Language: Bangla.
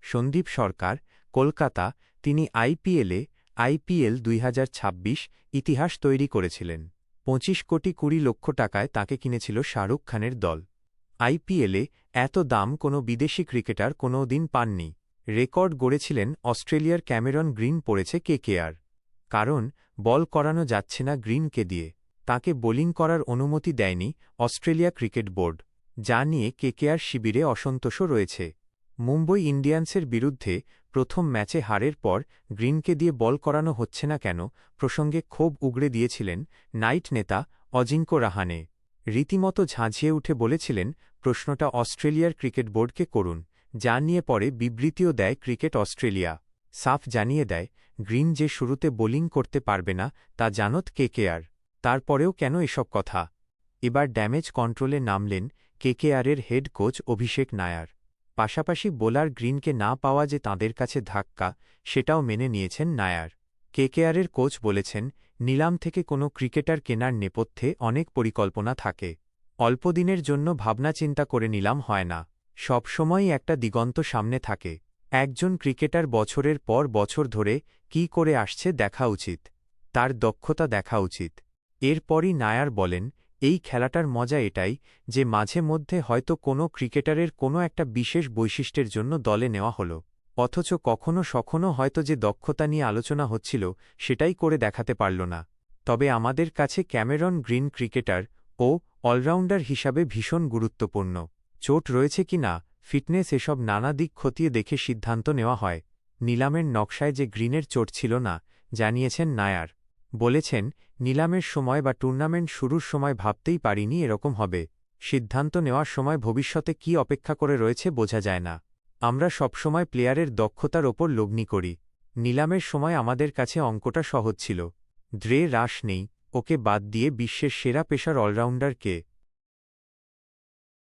সন্দীপ সরকার, কলকাতা। তিনি আইপিএল 2026 ইতিহাস তৈরি করেছিলেন। 25 কোটি 20 লক্ষ টাকায় তাঁকে কিনেছিল শাহরুখ খানের দল। আইপিএলে এত দাম কোনো বিদেশি ক্রিকেটার কোনও দিন পাননি। রেকর্ড গড়েছিলেন অস্ট্রেলিয়ার ক্যামেরন গ্রিন। পড়েছে কেকেআর। কারণ বল করানো যাচ্ছে না গ্রিনকে দিয়ে। তাকে বোলিং করার অনুমতি দেয়নি অস্ট্রেলিয়া ক্রিকেট বোর্ড, যা নিয়ে কেকেআর শিবিরে অসন্তোষও রয়েছে। মুম্বই ইন্ডিয়ান্সের বিরুদ্ধে প্রথম ম্যাচে হারের পর গ্রিনকে দিয়ে বল করানো হচ্ছে না কেন প্রসঙ্গে ক্ষোভ উগড়ে দিয়েছিলেন নাইট নেতা অজিঙ্ক্য রাহানে। রীতিমতো ঝাঁঝিয়ে উঠে বলেছিলেন, প্রশ্নটা অস্ট্রেলিয়ার ক্রিকেট বোর্ডকে করুন, যা নিয়ে পরে বিবৃতিও দেয় ক্রিকেট অস্ট্রেলিয়া। সাফ জানিয়ে দেয়, গ্রিন যে শুরুতে বোলিং করতে পারবে না তা জানত কেকেআর। তারপরেও কেন এসব কথা? এবার ড্যামেজ কন্ট্রোলে নামলেন কেকেআরের হেড কোচ অভিষেক নায়ার। পাশাপাশি বোলার গ্রিনকে না পাওয়া যে তাঁদের কাছে ধাক্কা, সেটাও মেনে নিয়েছেন নায়ার। কেকেআরের কোচ বলেছেন, নিলাম থেকে কোনো ক্রিকেটার কেনার নেপথ্যে অনেক পরিকল্পনা থাকে। অল্পদিনের জন্য ভাবনা চিন্তা করে নিলাম হয় না। সবসময়ই একটা দিগন্ত সামনে থাকে। একজন ক্রিকেটার বছরের পর বছর ধরে কী করে আসছে দেখা উচিত। তার দক্ষতা দেখা উচিত। এরপরই নায়ার বলেন, এই খেলাটার মজা এটাই যে মাঝে মধ্যে হয়তো কোনো ক্রিকেটারের কোনো একটা বিশেষ বৈশিষ্ট্যের জন্য দলে নেওয়া হলো, অথচ কখনো সখনো হয়তো যে দক্ষতা নিয়ে আলোচনা হচ্ছিল সেটাই করে দেখাতে পারল না। তবে আমাদের কাছে ক্যামেরন গ্রিন ক্রিকেটার ও অলরাউন্ডার হিসাবে ভীষণ গুরুত্বপূর্ণ। চোট রয়েছে কি না, ফিটনেস, এসব নানা দিক খতিয়ে দেখে সিদ্ধান্ত নেওয়া হয়। নিলামের নকশায় যে গ্রিনের চোট ছিল না, জানিয়েছেন নায়ার। বলেছেন, নিলামের সময় বা টুর্নামেন্ট শুরুর সময় ভাবতেই পারিনি এরকম হবে। সিদ্ধান্ত নেওয়ার সময় ভবিষ্যতে কি অপেক্ষা করে রয়েছে বোঝা যায় না। আমরা সবসময় প্লেয়ারের দক্ষতার ওপর লগ্নি করি। নিলামের সময় আমাদের কাছে অঙ্কটা সহজ ছিল। দ্রে রাশ নেই, ওকে বাদ দিয়ে বিশ্বের সেরা পেসার অলরাউন্ডার কে?